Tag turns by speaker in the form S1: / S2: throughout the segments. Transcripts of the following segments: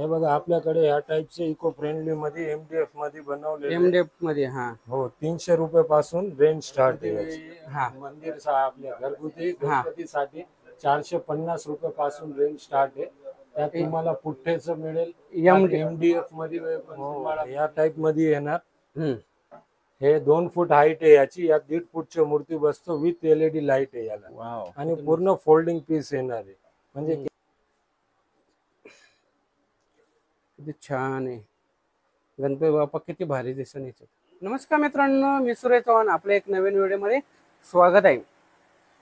S1: हे बघा आपल्याकडे या टाइपचे इको फ्रेंडली मध्ये एमडीएफ मध्ये बनवलेले
S2: एमडीएफ मध्ये हा
S1: हो 300 रुपये पासून रेंज स्टार्ट आहे
S2: हा
S1: मंदिर आपल्या घरगुती गणपतीसाठी 450 रुपये पासून रेंज स्टार्ट आहे। त्यात तुम्हाला पुठ्ठेचं मिळेल एमडीएफ मध्ये तुम्हाला या टाइप मध्ये येणार। हे 2 फूट हाईट आहे याची, यात 1.5 फूटची मूर्ती बसतो विथ एलईडी लाईट आहे याला आणि पूर्ण फोल्डिंग पीस येणार आहे म्हणजे
S2: किती छान आहे गणपती बाप्पा, किती भारी दिसून येतो। नमस्कार मित्रांनो, मी सुरेश चव्हाण, आपल्या एक नवीन व्हिडिओमध्ये स्वागत आहे।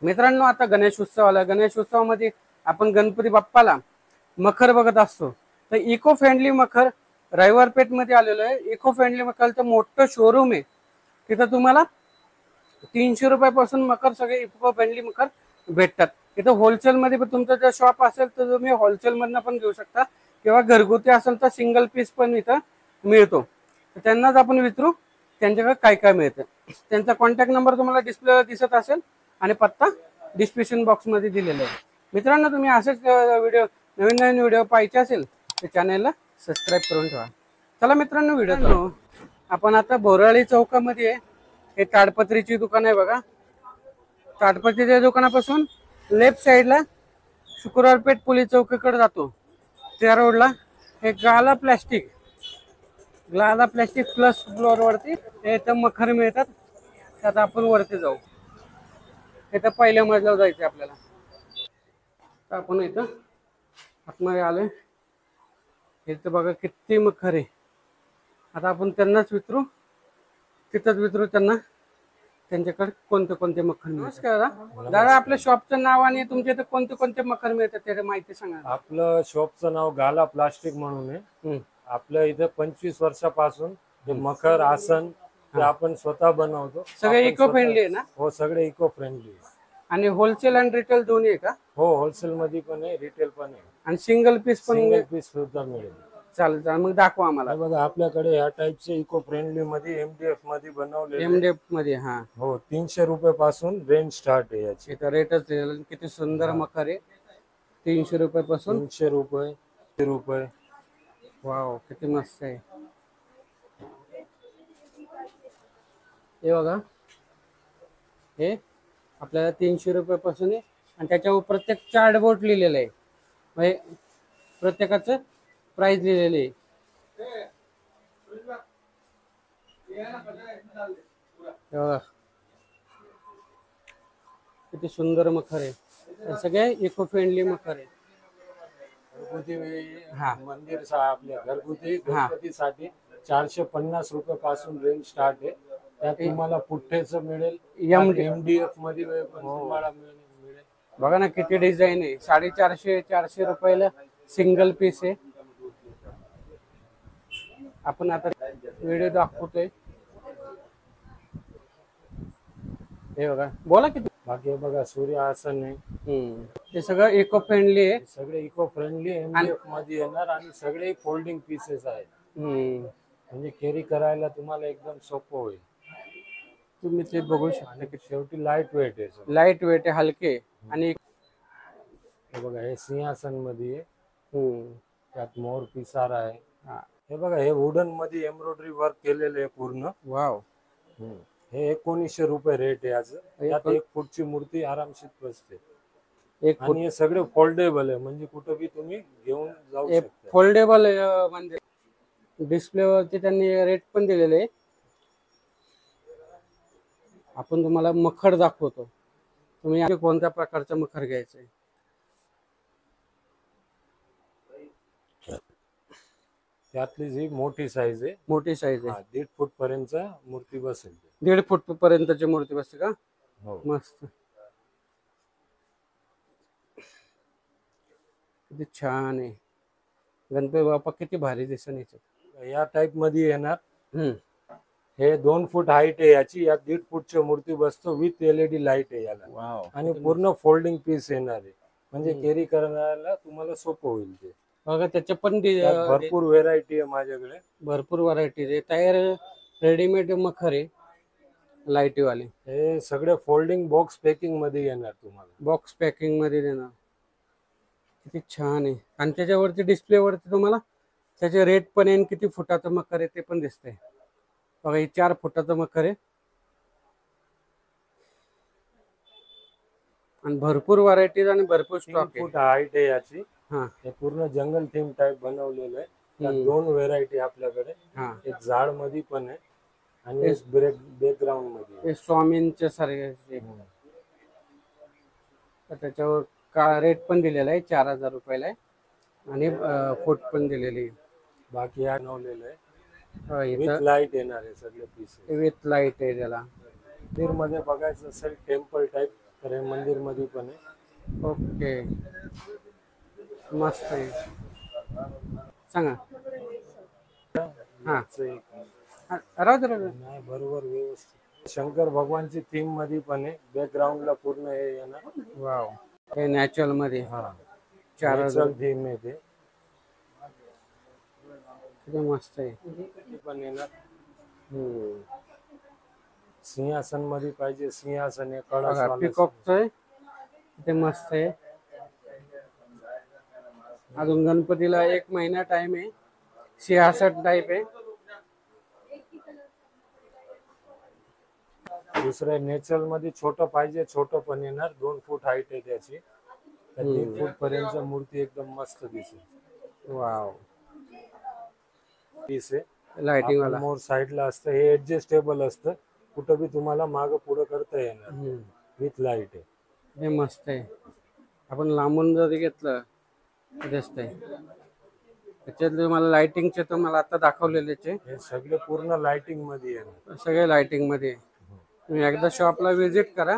S2: मित्रांनो आता गणेश उत्सव आला, गणेश उत्सवामध्ये आपण गणपती बाप्पाला मखर बघत असतो। तर इको फ्रेंडली मखर रविवारपेठ मध्ये आलेलो आहे। इको फ्रेंडली मखरचं मोठं शोरूम आहे, तिथं तुम्हाला 300 रुपयापासून मखर सगळे इको फ्रेंडली मखर भेटतात। इथं होलसेल मध्ये पण तुमचं जर शॉप असेल तर तुम्ही होलसेल मधनं पण घेऊ शकता किंवा घरगुती असेल तर सिंगल पीस पण इथं मिळतो। तर त्यांनाच आपण विचारू त्यांच्याकडे काय काय मिळतं। त्यांचा कॉन्टॅक्ट नंबर तुम्हाला डिस्प्लेवर दिसत असेल आणि पत्ता डिस्क्रिप्शन बॉक्स मध्ये दिलेला आहे। मित्रांनो तुम्ही असेच व्हिडिओ नवीन नवीन व्हिडिओ पाहायचे असेल तर चॅनलला सबस्क्राईब करून ठेवा। चला मित्रांनो व्हिडिओ आपण आता बोराळी चौकामध्ये हे ताडपत्रीची दुकान आहे बघा। ताडपत्रीच्या दुकानापासून लेफ्ट साइडला शुक्रवारपेठ पोलीस चौकीकडे जातो त्या रोडला हे गाला प्लास्टिक प्लस फ्लोअर वरती इथं मखर मिळतात। त्यात आपण वरती जाऊ, इथं पहिल्या मजल्यावर जायचं आपल्याला। तर आपण इथं आतमध्ये आलोय, इथं बघा किती मखर आहे। आता आपण त्यांनाच विचारू, तिथंच विचारू त्यांना त्यांच्याकडे कोणते कोणते मखर मिळतात। नमस्कार दादा, आपल्या शॉपचं नाव आणि तुमच्या इथे कोणते कोणते मखर मिळतात त्याची माहिती सांगा।
S1: आपलं शॉपचं नाव गाला प्लास्टिक म्हणून आहे। आपल्या इथे 25 वर्षापासून हे मखर आसन ते आपण स्वतः बनवतो।
S2: सगळे इको फ्रेंडली आहे ना?
S1: हो सगळे इको फ्रेंडली आहे।
S2: आणि होलसेल आणि रिटेल दोन्ही आहे का?
S1: हो होलसेल मध्ये पण आहे, रिटेल पण आहे
S2: आणि सिंगल पीस
S1: सुद्धा मिळेल।
S2: चालेल चालेल, मग दाखवा आम्हाला।
S1: बघा आपल्याकडे या टाइपचे इको फ्रेंडली मध्ये एमडीएफ मध्ये बनवलेले
S2: एमडीएफ मध्ये हा
S1: हो 300 रुपये पासून रेंज स्टार्ट आहे याची।
S2: इथं रेटच दिलेला, किती सुंदर मखर आहे। 300 रुपयापासून
S1: 300 रुपये।
S2: वाव किती मस्त आहे। हे बघा हे आपल्याला 300 रुपयापासून आहे आणि त्याच्यावर प्रत्येक चार्ट बोर्ड लिहिलेलं आहे, म्हणजे प्रत्येकाचं प्राइस लिहिलेलं आहे। बघा किती सुंदर मखर आहे, सगळे इको फ्रेंडली मखर आहे।
S1: मंदिर आपल्या घरगुती गणपतीसाठी 450 रुपये पासून रेंज स्टार्ट आहे। त्यात तुम्हाला पुठ्ठेचं मिळेल एमडीएफ मध्ये तुम्हाला मिळेल।
S2: बघा ना किती डिझाईन आहे, 450 रुपयाला सिंगल पीस आहे। आपण आता व्हिडिओ दाखवतोय, हे बघा बोला किती।
S1: बाकी बघा सूर्य आसन आहे,
S2: हे सगळं इको फ्रेंडली आहे,
S1: सगळे इको फ्रेंडली एमडीएफ मध्ये येणार आणि सगळे फोल्डिंग पीसेस आहेत। म्हणजे कॅरी करायला तुम्हाला एकदम सोपं होईल।
S2: तुम्ही ते बघू शकता की
S1: शेवटी लाईट वेट आहे,
S2: लाईट वेट आहे, हलके। आणि
S1: हे बघा हे सिंहासन मध्ये आहे, त्यात मोर पिसारा आहे। हे बघा हे वुडन मध्ये एम्ब्रॉयडरी वर्क केलेले आहे पूर्ण।
S2: वाव
S1: हे 1900 रुपये रेट आहे याचं। यात 1 फूटची मूर्ती आरामशीर बसते आणि हे सगळे फोल्डेबल आहे, म्हणजे कुठं बी तुम्ही घेऊन जाऊ शकता।
S2: फोल्डेबल म्हणजे डिस्प्लेवरती त्यांनी रेट पण दिलेले आहे। आपण तुम्हाला मखर दाखवतो, तुम्ही कोणत्या प्रकारचं मखर घ्यायचंय।
S1: त्यातली जी मोठी साईज आहे,
S2: मोठी साईज आहे,
S1: 1.5 फूट पर्यंत मूर्ती बसेल।
S2: 1.5 फूट पर्यंतची मूर्ती बसते का?
S1: हो
S2: मस्त, किती छान आहे गणपती बाप्पा, किती भारी दिसून येतो।
S1: या टाइप मध्ये येणार। हे 2 फूट हाईट आहे याची, यात 1.5 फूटची मूर्ती बसतो विथ एलईडी लाईट आहे याला आणि पूर्ण फोल्डिंग पीस येणार आहे, म्हणजे कॅरी करायला तुम्हाला सोपं होईल ते।
S2: बघा त्याचे पण
S1: भरपूर व्हेरायटी आहे माझ्याकडे,
S2: भरपूर व्हरायटी आहे। तयार रेडीमेड मखर आहे लाईटी वाले,
S1: हे सगळे फोल्डिंग बॉक्स पॅकिंग मध्ये येणार तुम्हाला,
S2: बॉक्स पॅकिंग मध्ये देणार। किती छान आहे, आणि त्याच्यावरती डिस्प्ले वरती तुम्हाला त्याचे रेट पण आहे, किती फुटाचं मखर आहे ते पण दिसतंय बघा. हे 4 फुटाचं मखर आहे आणि भरपूर व्हरायटीज आणि भरपूर
S1: 3
S2: स्टॉक आहे.
S1: फूट हाईट आहे याची.
S2: हा
S1: हे पूर्ण जंगल थीम टाइप बनवलेलं आहे. त्यात
S2: हम्म.
S1: 2 व्हेरायटी आपल्याकडे.
S2: हा
S1: एक झाड मध्ये पण आहे आणि एक बॅकग्राऊंड मध्ये आहे.
S2: हे स्वामींच्या सारखे. तर त्याच्यावर का रेट पण दिलेला आहे 4000 रुपयाला आहे आणि फूट पण दिलेली आहे.
S1: बाकी हा बनवलेलं आहे.
S2: इथं
S1: विथ लाईट येणार आहे सगळे पीसेस.
S2: विथ लाईट आहे त्याला.
S1: मंदिर मध्ये बघायचं असेल टेम्पल टाइप तर हे मंदिर मध्ये पण आहे.
S2: ओके मस्त आहे. सांगा. हा राहू दे.
S1: नाही बरोबर व्यवस्थित. शंकर भगवानची थीम मध्ये पण आहे. बॅकग्राऊंडला पूर्ण हे येणार.
S2: वाव. हे नॅचरल मध्ये.
S1: हा
S2: 4000
S1: थीम आहे ते.
S2: किती मस्त आहे.
S1: ते पण येणार. सिंहासन मध्ये पाहिजे सिंहासन आहे. कळस
S2: पिकॉकचं आहे ते मस्त आहे. अजून गणपतीला 1 महिना टाइम आहे. सिंहासन टाइप आहे.
S1: दुसरे नेचरल मध्ये छोटं पाहिजे छोटं पण येणार. 2 फूट हाईट आहे त्याची. 3 फूट पर्यंत मूर्ती एकदम मस्त दिसेल.
S2: वाव.
S1: पीस आहे
S2: लाइटिंग वाला.
S1: मोर साइडला असतं. हे ऍडजस्टेबल असतं. कुठं बी तुम्हाला मागं पुढं करता येणार. विथ लाईट आहे.
S2: हे मस्त आहे. आपण लांबून जरी घेतलं दिसतंय. त्याच्यातले मला लाइटिंगचे तर मला आता दाखवलेलेचे
S1: हे सगळे पूर्ण लाइटिंग मध्ये आहे.
S2: सगळे लाइटिंग मध्ये. तुम्ही एकदा शॉपला व्हिजिट करा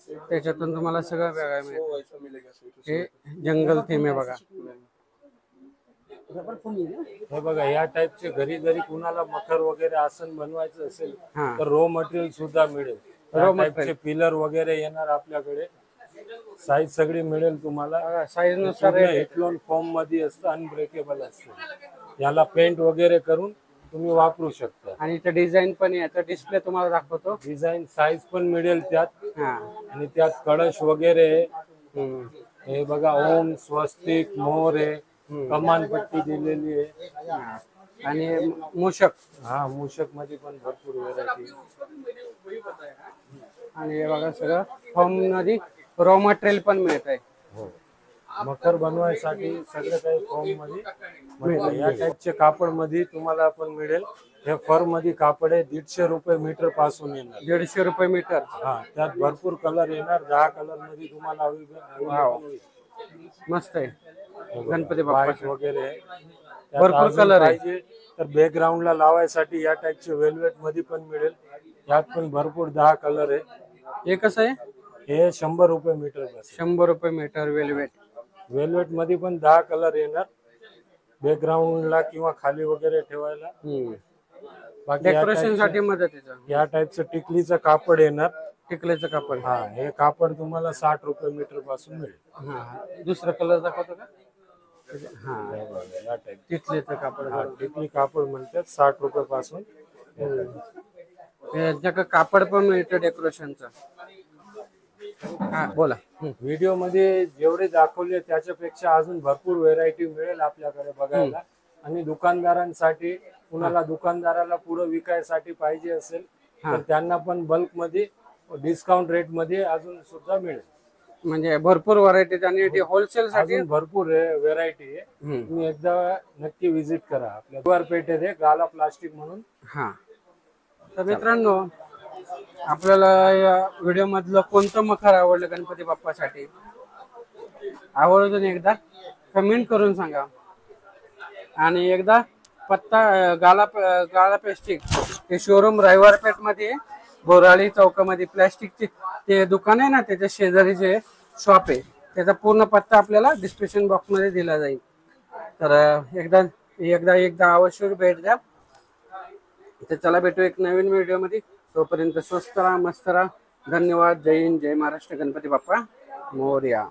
S2: त्याच्यातून तुम्हाला सगळं बघायला मिळेल. हे जंगल थीम आहे बघा.
S1: हे बघा या टाइपचे घरी जरी कुणाला मखर वगैरे आसन बनवायचं असेल तर रॉ मटेरियल सुद्धा मिळेल. रॉ टाइपचे पिलर वगैरे येणार आपल्याकडे. साईज सगळी मिळेल तुम्हाला.
S2: साईज नुसार
S1: हेटलोन फॉर्म मध्ये असतं. अनब्रेकेबल असतं. याला पेंट वगैरे करून तुम्ही वापरू शकता.
S2: आणि इथे डिझाईन पण आहे. याचा डिस्प्ले तुम्हाला दाखवतो.
S1: डिझाईन साईज पण मिळेल त्यात.
S2: हा
S1: आणि त्यात कळश वगैरे. हे बघा ओम स्वस्तिक मोर आहे. कमानपट्टी दिलेली आहे.
S2: आणि मूषक.
S1: हा मूषक मध्ये पण भरपूर व्हरायटी.
S2: आणि हे बघा सगळं फॉर्म मध्ये रॉ मटेरियल पण मिळत आहे.
S1: हो मकर बनवायसाठी सगळं काही फॉर्म मध्ये मिळेल. या टाइपचे कापड मध्ये तुम्हाला पण मिळेल. हे फर मध्ये कापड आहे. 150 रुपये मीटर पासून येणार.
S2: 150 रुपये मीटर.
S1: हा त्यात भरपूर कलर येणार. 10 कलर मध्ये तुम्हाला
S2: मस्त आहे. गणपती बाप्पा
S1: वगैरे
S2: भरपूर कलर
S1: पाहिजे तर बॅकग्राऊंडला लावायसाठी या टाइपचे वेल्वेट मध्ये पण मिळेल. यात पण भरपूर 10 कलर आहे.
S2: हे कसं आहे?
S1: हे 100 रुपये मीटर.
S2: 100 रुपये मीटर वेल्वेट.
S1: वेल्वेट मध्ये पण 10 कलर येणार. बॅकग्राऊंडला किंवा खाली वगैरे ठेवायला. बाकी
S2: डेकोरेशन साठी मदतीचं.
S1: या टाइपचं टिकलीचं कापड येणार.
S2: टिकलीचं कापड.
S1: हा हे कापड तुम्हाला 60 रुपये मीटर पासून मिळेल.
S2: हा दुसरा कलर दाखवतो का? हा
S1: या टाइप
S2: टिकलीचं कापड.
S1: टिकली कापड म्हणतात 60 रुपये पासून.
S2: कापड पण मिळतं डेकोरेशनचं. हा बोला.
S1: व्हिडिओ मध्ये जेवढे दाखवले त्याच्यापेक्षा अजून भरपूर व्हेरायटी मिळेल आपल्याकडे बघायला. आणि दुकानदारांसाठी कुणाला दुकानदाराला पुढे विकायसाठी पाहिजे असेल तर त्यांना पण बल्क मध्ये डिस्काउंट रेट मध्ये अजून सुद्धा मिळेल.
S2: म्हणजे भरपूर व्हरायटी आणि होलसेल साठी
S1: भरपूर व्हेरायटी आहे. तुम्ही एकदा नक्की विजिट करा. आपल्या दुवार पेठेत आहे गाला प्लास्टिक म्हणून.
S2: हा तर मित्रांनो आपल्याला या व्हिडिओ मधलं कोणतं मखर आवडलं गणपती बाप्पासाठी आवडून एकदा कमेंट करून सांगा. आणि एकदा पत्ता गाला प्लास्टिक हे शोरूम रायवार पेठ मध्ये बोराळी चौकामध्ये प्लास्टिकचे ते दुकान आहे ना त्याच्या शेजारी जे शॉप आहे त्याचा पूर्ण पत्ता आपल्याला डिस्क्रिप्शन बॉक्स मध्ये दिला जाईल. तर एकदा अवश्य भेट द्या. तर चला भेटू एक नवीन व्हिडिओ मध्ये. तोपर्यंत स्वस्त राहा मस्त राहा. धन्यवाद. जय हिंद जय महाराष्ट्र. गणपती बाप्पा मोरया.